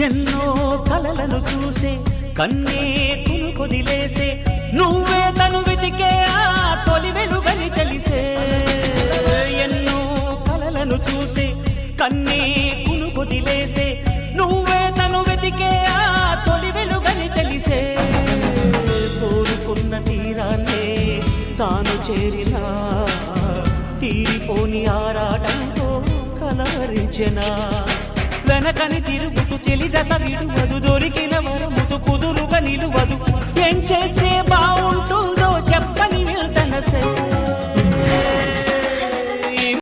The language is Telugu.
ఎన్నో కలలను చూసే కన్నే కొదిలేసే నువ్వే తను వెతికే ఆ తొలి వెలుగని తెలిసే ఎన్నో కలలను చూసే కన్నే కొదిలేసే నువ్వే తను వెతికే ఆ తొలి వెలుగని తెలిసే కోరుకున్న తీరాన్నే తాను చేరినా తీరిపోని ఆరాటంతో కలవరించెనా వెనకని తిరుగుతూ చెలి జత విడువదు దొరికిన వరముతు కుదురుగా నిలువదు ఏం చేస్తే బాగుంటుందో చెప్పని వెళ్తనసే